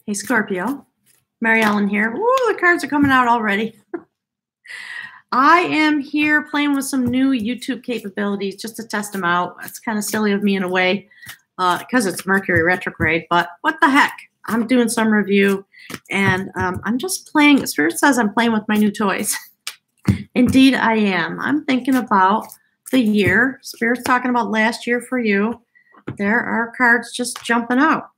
Hey, Scorpio. Mary Ellen here. Ooh, the cards are coming out already. I am here playing with some new YouTube capabilities just to test them out. It's kind of silly of me in a way because it's Mercury retrograde, but what the heck? I'm doing some review, and I'm just playing. Spirit says I'm playing with my new toys. Indeed, I am. I'm thinking about the year. Spirit's talking about last year for you. There are cards just jumping out.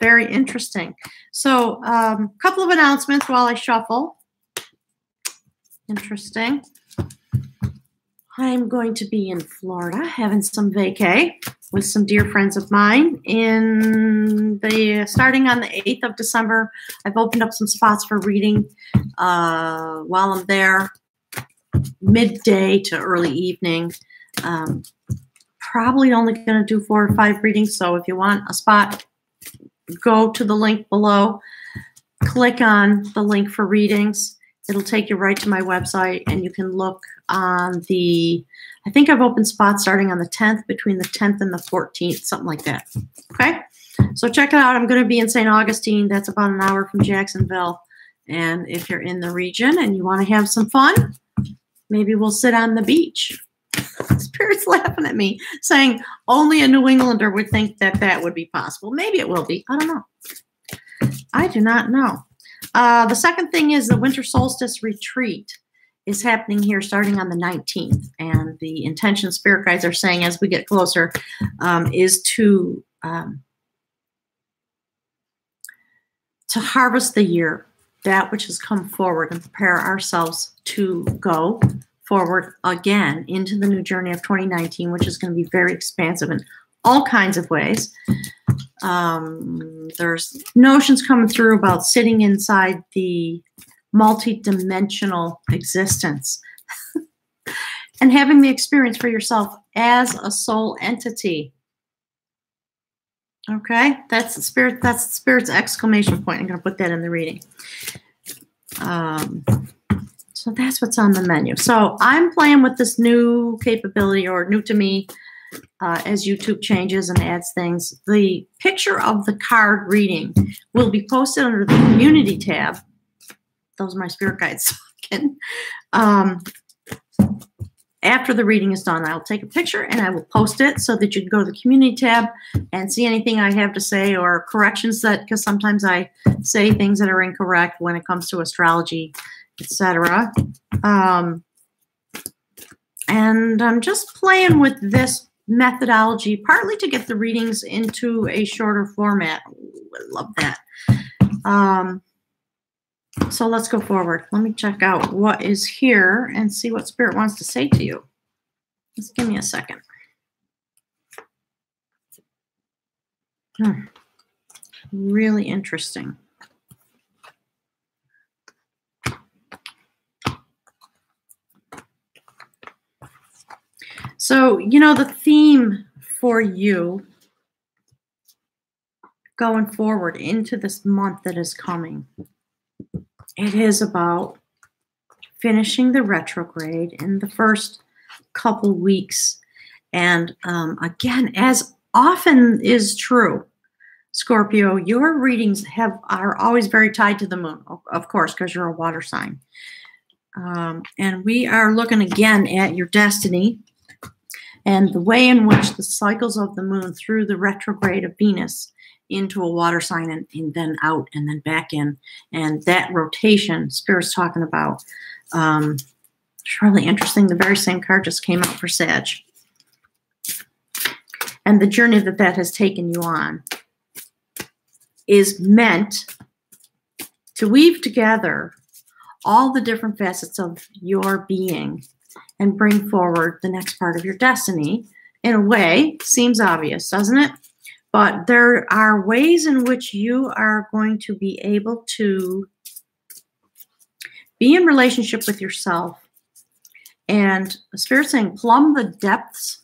Very interesting. So a couple of announcements while I shuffle. Interesting. I'm going to be in Florida having some vacay with some dear friends of mine starting on the 8th of December. I've opened up some spots for reading while I'm there, midday to early evening. Probably only going to do 4 or 5 readings. So if you want a spot, go to the link below, click on the link for readings. It'll take you right to my website, and you can look on I think I've opened spots starting on the 10th, between the 10th and the 14th, something like that. Okay? So check it out. I'm going to be in St. Augustine. That's about an hour from Jacksonville. And if you're in the region and you want to have some fun, maybe we'll sit on the beach. Spirit's laughing at me, saying only a New Englander would think that that would be possible. Maybe it will be. I don't know. I do not know. The second thing is the winter solstice retreat is happening here starting on the 19th. And the intention spirit guides are saying as we get closer is to harvest the year, that which has come forward, and prepare ourselves to go forward again into the new journey of 2019, which is going to be very expansive in all kinds of ways. There's notions coming through about sitting inside the multi-dimensional existence and having the experience for yourself as a soul entity. Okay, that's the spirit. That's the spirit's exclamation point. I'm going to put that in the reading. So that's what's on the menu. So I'm playing with this new capability, or new to me, as YouTube changes and adds things. The picture of the card reading will be posted under the community tab. Those are my spirit guides talking. After the reading is done, I'll take a picture and I will post it so that you can go to the community tab and see anything I have to say, or corrections because sometimes I say things that are incorrect when it comes to astrology, etc. And I'm just playing with this methodology, partly to get the readings into a shorter format. Ooh, I love that. So let's go forward. Let me check out what is here and see what Spirit wants to say to you. Just give me a second. Really interesting. So, you know, the theme for you going forward into this month that is coming, it is about finishing the retrograde in the first couple weeks. And again, as often is true, Scorpio, your readings are always very tied to the moon, of course, because you're a water sign. And we are looking again at your destiny and the way in which the cycles of the moon through the retrograde of Venus into a water sign and then out and then back in. And that rotation Spirit's talking about. It's really interesting. The very same card just came out for Sag. And the journey that has taken you on is meant to weave together all the different facets of your being and bring forward the next part of your destiny. In a way, seems obvious, doesn't it? But there are ways in which you are going to be able to be in relationship with yourself. And Spirit's saying plumb the depths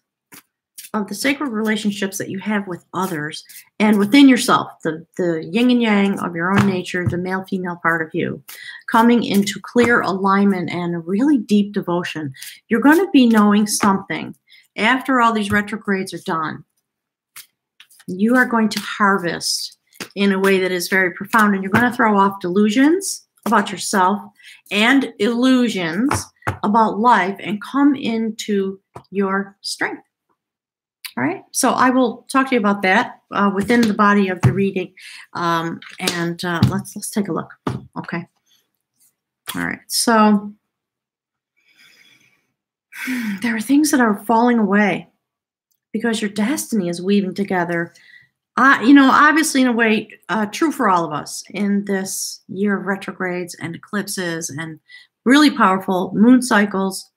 of the sacred relationships that you have with others and within yourself, the yin and yang of your own nature, the male-female part of you, coming into clear alignment and a really deep devotion. You're going to be knowing something after all these retrogrades are done. You are going to harvest in a way that is very profound, and you're going to throw off delusions about yourself and illusions about life and come into your strength. All right, so I will talk to you about that within the body of the reading, and let's take a look. Okay. All right, so there are things that are falling away because your destiny is weaving together. Obviously, in a way, true for all of us in this year of retrogrades and eclipses and really powerful moon cycles,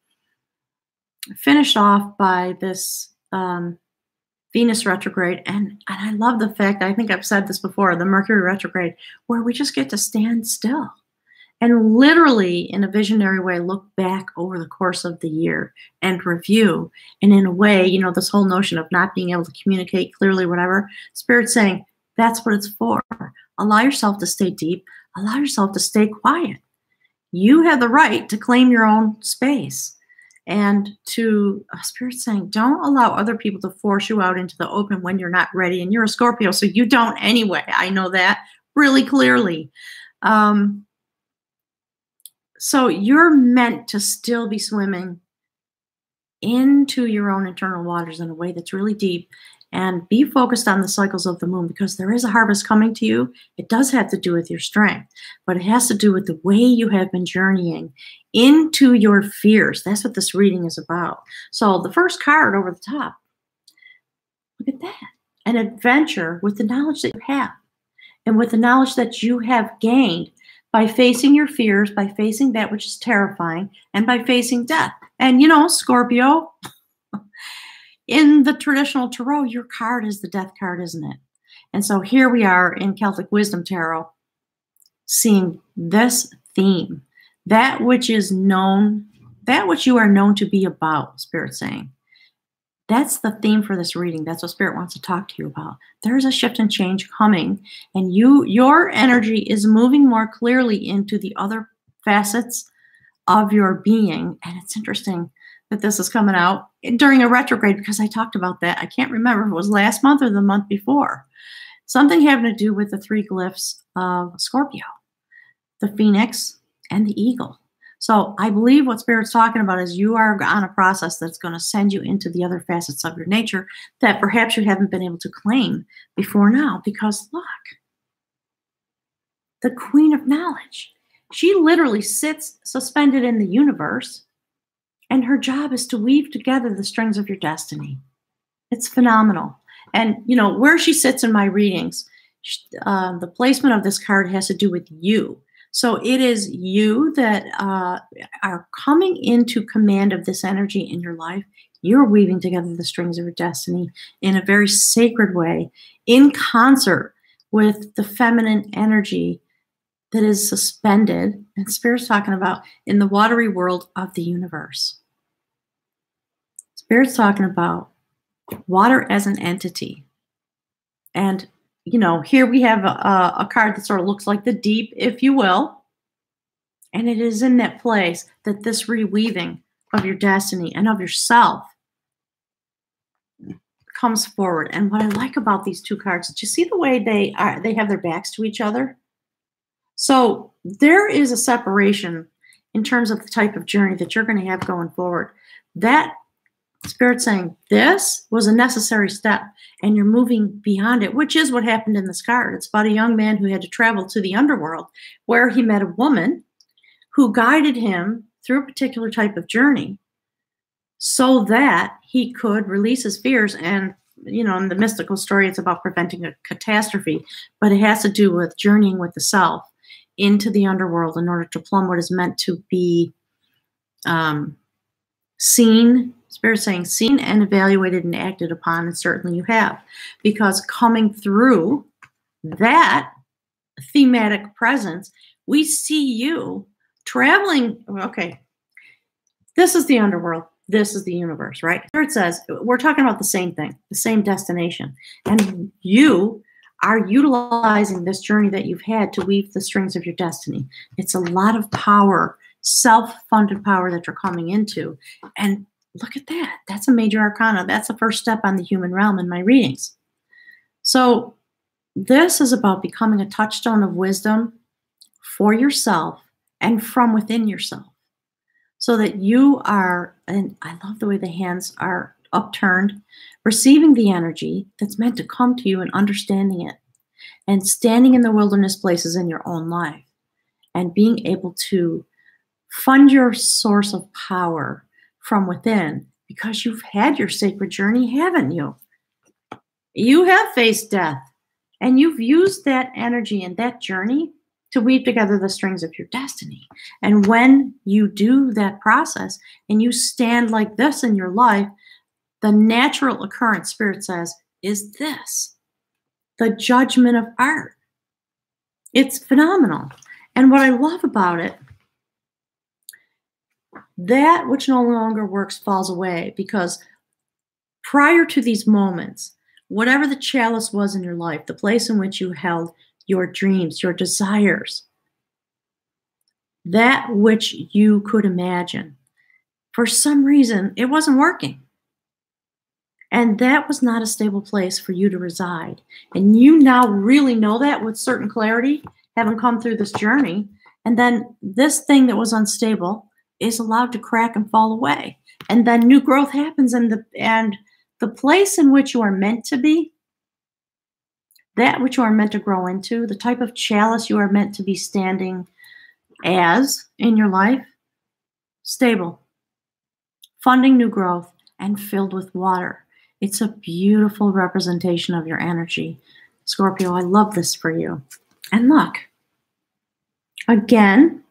finished off by this Venus retrograde. And I love the fact, I think I've said this before, the Mercury retrograde, where we just get to stand still and literally, in a visionary way, look back over the course of the year and review. And in a way, this whole notion of not being able to communicate clearly, whatever, Spirit's saying, that's what it's for. Allow yourself to stay deep. Allow yourself to stay quiet. You have the right to claim your own space. And to Spirit's saying, don't allow other people to force you out into the open when you're not ready. And you're a Scorpio, so you don't anyway. I know that really clearly. So you're meant to still be swimming into your own internal waters in a way that's really deep, and be focused on the cycles of the moon, because there is a harvest coming to you. It does have to do with your strength, but it has to do with the way you have been journeying into your fears. That's what this reading is about. So the first card over the top, look at that. An adventure with the knowledge that you have and with the knowledge that you have gained by facing your fears, by facing that which is terrifying, and by facing death. And Scorpio, in the traditional tarot, your card is the death card, isn't it? And so here we are in Celtic Wisdom Tarot, seeing this theme, that which is known, that which you are known to be about, Spirit's saying. That's the theme for this reading. That's what Spirit wants to talk to you about. There's a shift and change coming, and your energy is moving more clearly into the other facets of your being. And it's interesting that this is coming out during a retrograde, because I talked about that. I can't remember if it was last month or the month before. Something having to do with the three glyphs of Scorpio, the phoenix and the eagle. So I believe what Spirit's talking about is you are on a process that's going to send you into the other facets of your nature that perhaps you haven't been able to claim before now. Because look, the Queen of Knowledge, she literally sits suspended in the universe, and her job is to weave together the strings of your destiny. It's phenomenal. And, where she sits in my readings, the placement of this card has to do with you. So it is you that are coming into command of this energy in your life. You're weaving together the strings of your destiny in a very sacred way, in concert with the feminine energy that is suspended, and Spirit's talking about, in the watery world of the universe. Spirit's talking about water as an entity. And here we have a card that sort of looks like the deep, if you will. And it is in that place that this reweaving of your destiny and of yourself comes forward. And what I like about these two cards, do you see the way they have their backs to each other? So there is a separation in terms of the type of journey that you're going to have going forward. That Spirit's saying this was a necessary step, and you're moving beyond it, which is what happened in this card. It's about a young man who had to travel to the underworld, where he met a woman who guided him through a particular type of journey so that he could release his fears. And, in the mystical story, it's about preventing a catastrophe, but it has to do with journeying with the self into the underworld in order to plumb what is meant to be seen. Spirit's saying seen and evaluated and acted upon, and certainly you have, because coming through that thematic presence, we see you traveling. Okay, this is the underworld. This is the universe, right? Spirit says we're talking about the same thing, the same destination, and you are utilizing this journey that you've had to weave the strings of your destiny. It's a lot of power, self-funded power that you're coming into, and look at that. That's a major arcana. That's the first step on the human realm in my readings. So This is about becoming a touchstone of wisdom for yourself and from within yourself, so that you are, and I love the way the hands are upturned, receiving the energy that's meant to come to you and understanding it, and standing in the wilderness places in your own life, and being able to fund your source of power from within, because you've had your sacred journey, haven't you? You have faced death, and you've used that energy and that journey to weave together the strings of your destiny. And when you do that process and you stand like this in your life, the natural occurrence, Spirit says, is this: the judgment of art. It's phenomenal. And what I love about it, that which no longer works falls away, because prior to these moments, whatever the chalice was in your life, the place in which you held your dreams, your desires, that which you could imagine, for some reason, it wasn't working. And that was not a stable place for you to reside. And you now really know that with certain clarity, having come through this journey. And then this thing that was unstable is allowed to crack and fall away. And then new growth happens, and the place in which you are meant to be, that which you are meant to grow into, the type of chalice you are meant to be standing as in your life, stable, funding new growth, and filled with water. It's a beautiful representation of your energy. Scorpio, I love this for you. And look, again,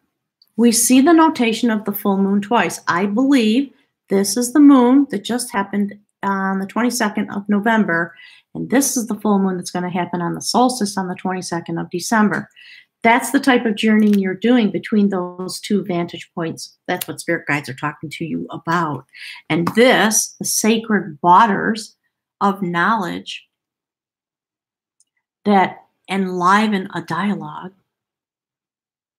we see the notation of the full moon twice. I believe this is the moon that just happened on the 22nd of November, and this is the full moon that's going to happen on the solstice on the 22nd of December. That's the type of journey you're doing between those two vantage points. That's what spirit guides are talking to you about. And this, the sacred waters of knowledge that enliven a dialogue,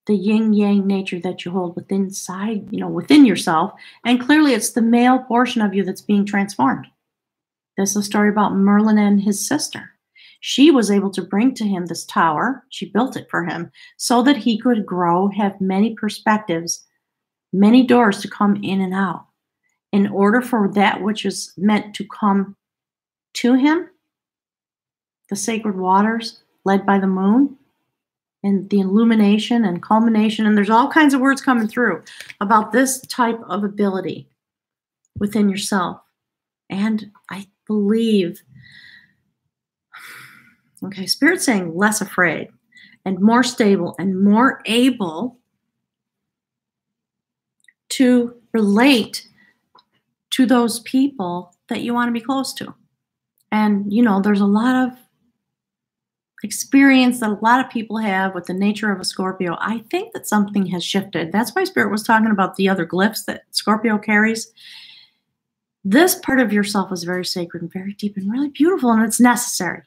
the yin-yang nature that you hold within yourself. And clearly it's the male portion of you that's being transformed. There's a story about Merlin and his sister. She was able to bring to him this tower. She built it for him so that he could grow, have many perspectives, many doors to come in and out. In order for that which is meant to come to him, the sacred waters led by the moon, and the illumination and culmination, and there's all kinds of words coming through about this type of ability within yourself. And I believe, okay, Spirit's saying less afraid and more stable and more able to relate to those people that you want to be close to. And, there's a lot of experience that a lot of people have with the nature of a Scorpio. I think that something has shifted. That's why Spirit was talking about the other glyphs that Scorpio carries. This part of yourself is very sacred and very deep and really beautiful, and it's necessary.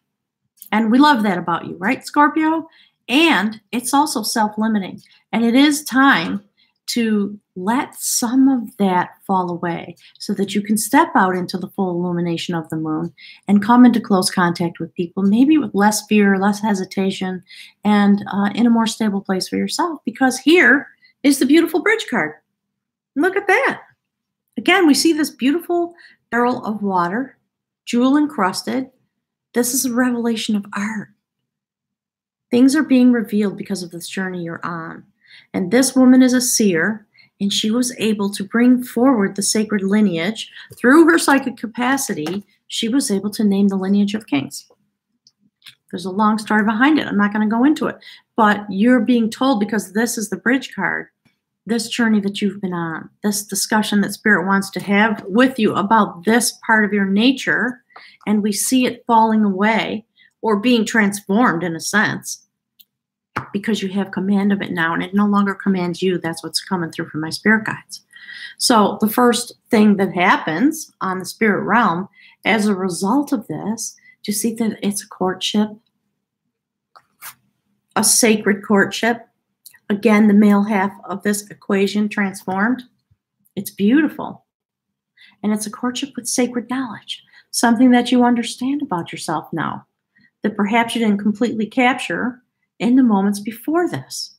And we love that about you, right, Scorpio? And it's also self-limiting. And it is time to let some of that fall away so that you can step out into the full illumination of the moon and come into close contact with people, maybe with less fear, less hesitation, and in a more stable place for yourself. Because here is the beautiful bridge card. Look at that. Again, we see this beautiful barrel of water, jewel encrusted. This is a revelation of art. Things are being revealed because of this journey you're on. And this woman is a seer, and she was able to bring forward the sacred lineage. Through her psychic capacity, she was able to name the lineage of kings. There's a long story behind it. I'm not going to go into it. But you're being told, because this is the bridge card, this journey that you've been on, this discussion that Spirit wants to have with you about this part of your nature, and we see it falling away or being transformed in a sense, because you have command of it now, and it no longer commands you. That's what's coming through from my spirit guides. So the first thing that happens on the spirit realm as a result of this, do you see that it's a courtship? A sacred courtship. Again, the male half of this equation transformed. It's beautiful. And it's a courtship with sacred knowledge, something that you understand about yourself now. that perhaps you didn't completely capture in the moments before this.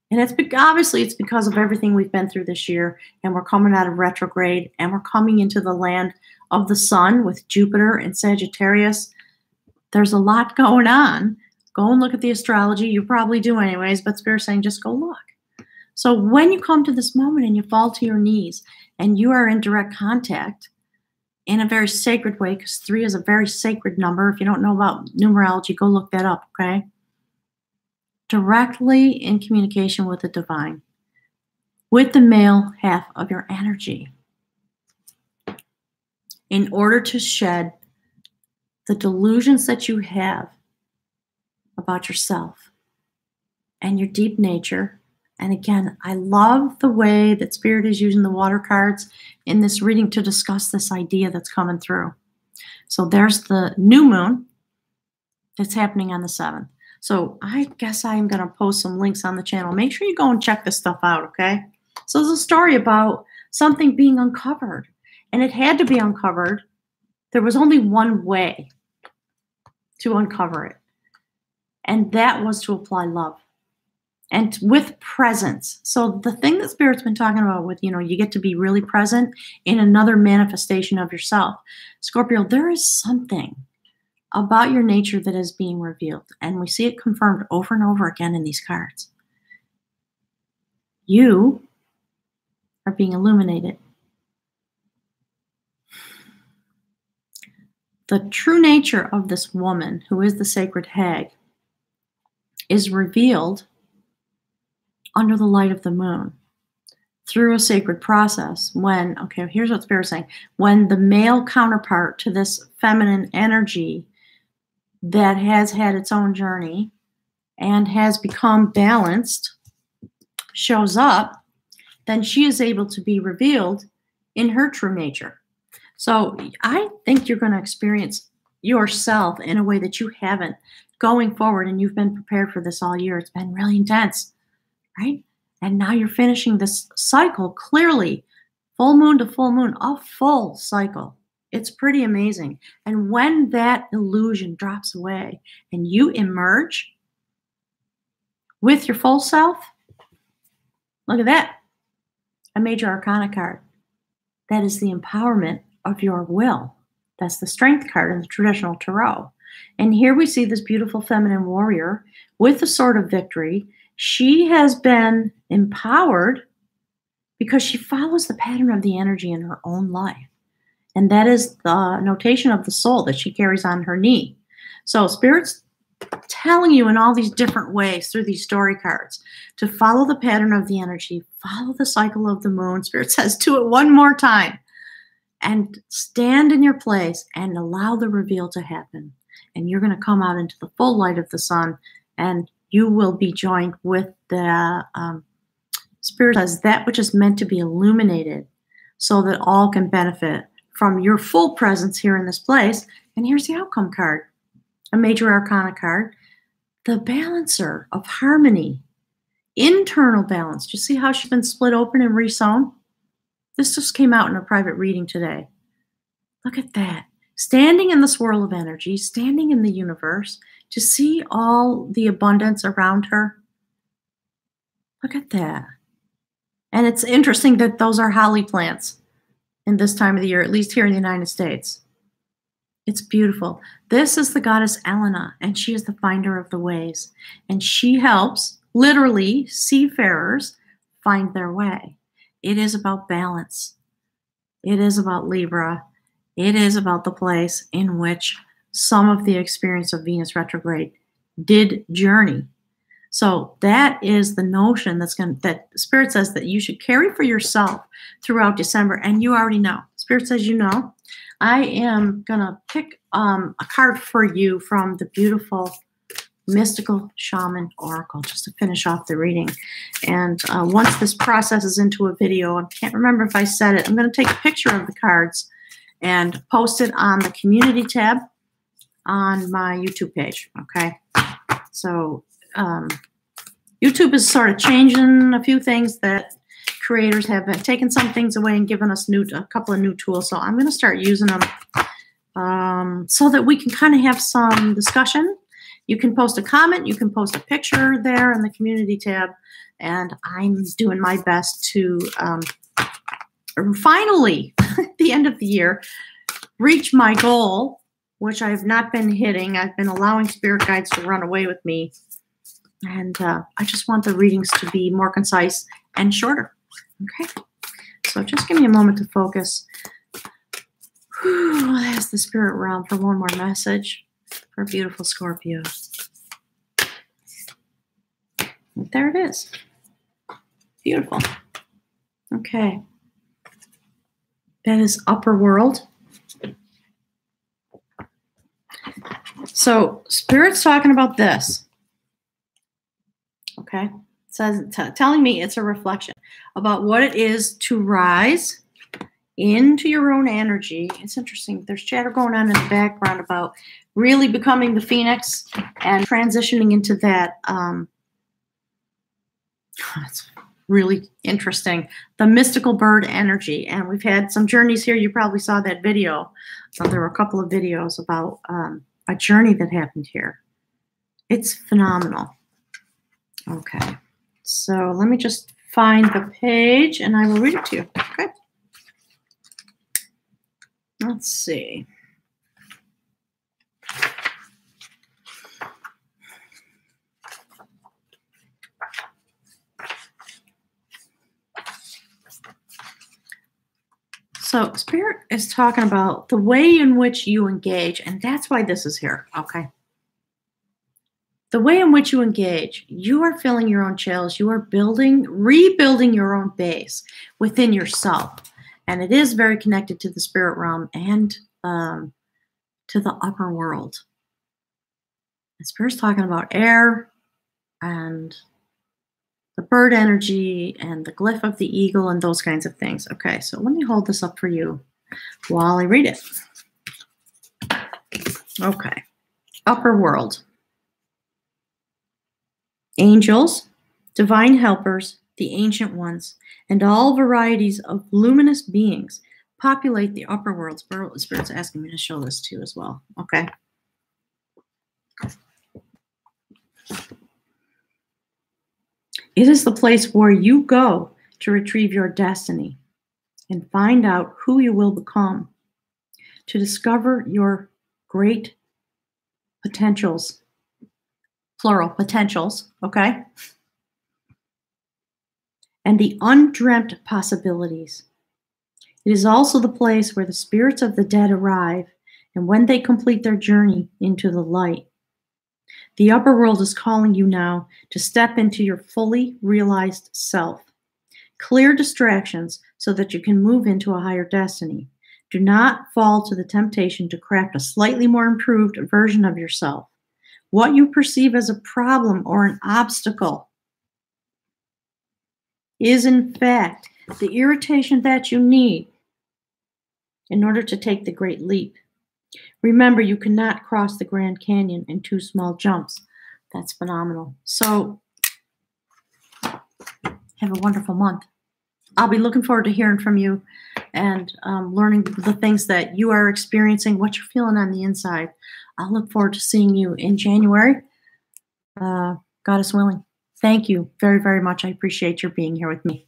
And obviously it's because of everything we've been through this year, and we're coming out of retrograde, and we're coming into the land of the sun with Jupiter and Sagittarius. There's a lot going on. Go and look at the astrology. You probably do anyways, but Spirit's saying just go look. So when you come to this moment and you fall to your knees and you are in direct contact in a very sacred way, because 3 is a very sacred number. If you don't know about numerology, go look that up, okay? Directly in communication with the divine, with the male half of your energy, in order to shed the delusions that you have about yourself and your deep nature. And again, I love the way that Spirit is using the water cards in this reading to discuss this idea that's coming through. So there's the new moon that's happening on the 7th. So I guess I'm going to post some links on the channel. Make sure you go and check this stuff out, okay? So there's a story about something being uncovered, and it had to be uncovered. There was only one way to uncover it, and that was to apply love and with presence. So the thing that Spirit's been talking about with, you get to be really present in another manifestation of yourself. Scorpio, there is something about your nature that is being revealed, and we see it confirmed over and over again in these cards. You are being illuminated. The true nature of this woman, who is the sacred hag, is revealed under the light of the moon through a sacred process when, okay, here's what Spirit's saying, when the male counterpart to this feminine energy that has had its own journey and has become balanced shows up, then she is able to be revealed in her true nature. So I think you're going to experience yourself in a way that you haven't going forward, and you've been prepared for this all year. It's been really intense, right? And now you're finishing this cycle clearly, full moon to full moon, a full cycle. It's pretty amazing. And when that illusion drops away and you emerge with your full self, look at that. A major arcana card. That is the empowerment of your will. That's the strength card in the traditional tarot. And here we see this beautiful feminine warrior with the sword of victory. She has been empowered because she follows the pattern of the energy in her own life. And that is the notation of the soul that she carries on her knee. So Spirit's telling you in all these different ways through these story cards to follow the pattern of the energy, follow the cycle of the moon. Spirit says, do it one more time and stand in your place and allow the reveal to happen. And you're going to come out into the full light of the sun, and you will be joined with the Spirit says that which is meant to be illuminated so that all can benefit from your full presence here in this place. And here's the outcome card, a major arcana card, the balancer of harmony, internal balance. Do you see how she's been split open and resewn? This just came out in a private reading today. Look at that. Standing in the swirl of energy, standing in the universe, to see all the abundance around her. Look at that. And it's interesting that those are holly plants in this time of the year, at least here in the United States. It's beautiful. This is the goddess Elena, and she is the finder of the ways. And she helps, literally, seafarers find their way. It is about balance. It is about Libra. It is about the place in which some of the experience of Venus retrograde did journey. So that is the notion that Spirit says that you should carry for yourself throughout December. And you already know. Spirit says you know. I am going to pick a card for you from the beautiful Mystical Shaman Oracle just to finish off the reading. And once this processes into a video, I can't remember if I said it, I'm going to take a picture of the cards and post it on the community tab on my YouTube page. Okay. So YouTube is sort of changing a few things that creators have been taking some things away and given us a couple of new tools. So I'm going to start using them so that we can kind of have some discussion You can post a comment. You can post a picture there in the community tab. And I'm doing my best to finally, at the end of the year, reach my goal, which I have not been hitting. I've been allowing spirit guides to run away with me. And I just want the readings to be more concise and shorter. Okay. So just give me a moment to focus. Whew, there's the spirit realm for one more message for beautiful Scorpio. There it is. Beautiful. Okay. That is upper world. So Spirit's talking about this. Okay. It says, telling me it's a reflection about what it is to rise into your own energy. It's interesting. There's chatter going on in the background about really becoming the phoenix and transitioning into that. It's really interesting. The mystical bird energy. And we've had some journeys here. You probably saw that video. There were a couple of videos about a journey that happened here. It's phenomenal. Okay. So let me just find the page and I will read it to you. Okay. Let's see. So Spirit is talking about the way in which you engage, and that's why this is here, okay? The way in which you engage, you are filling your own chalice. You are rebuilding your own base within yourself. And it is very connected to the spirit realm and to the upper world. The Spirit's talking about air and the bird energy and the glyph of the eagle and those kinds of things. Okay, so let me hold this up for you while I read it. Okay, upper world. Angels, divine helpers, the ancient ones, and all varieties of luminous beings populate the upper world. Spirit's asking me to show this too as well. Okay. It is the place where you go to retrieve your destiny and find out who you will become, to discover your great potentials, plural potentials, okay? And the undreamt possibilities. It is also the place where the spirits of the dead arrive, and when they complete their journey into the light. The upper world is calling you now to step into your fully realized self. Clear distractions so that you can move into a higher destiny. Do not fall to the temptation to craft a slightly more improved version of yourself. What you perceive as a problem or an obstacle is, in fact, the irritation that you need in order to take the great leap. Remember, you cannot cross the Grand Canyon in 2 small jumps. That's phenomenal. So, have a wonderful month. I'll be looking forward to hearing from you and learning the things that you are experiencing, what you're feeling on the inside. I'll look forward to seeing you in January. God is willing. Thank you very, very much. I appreciate your being here with me.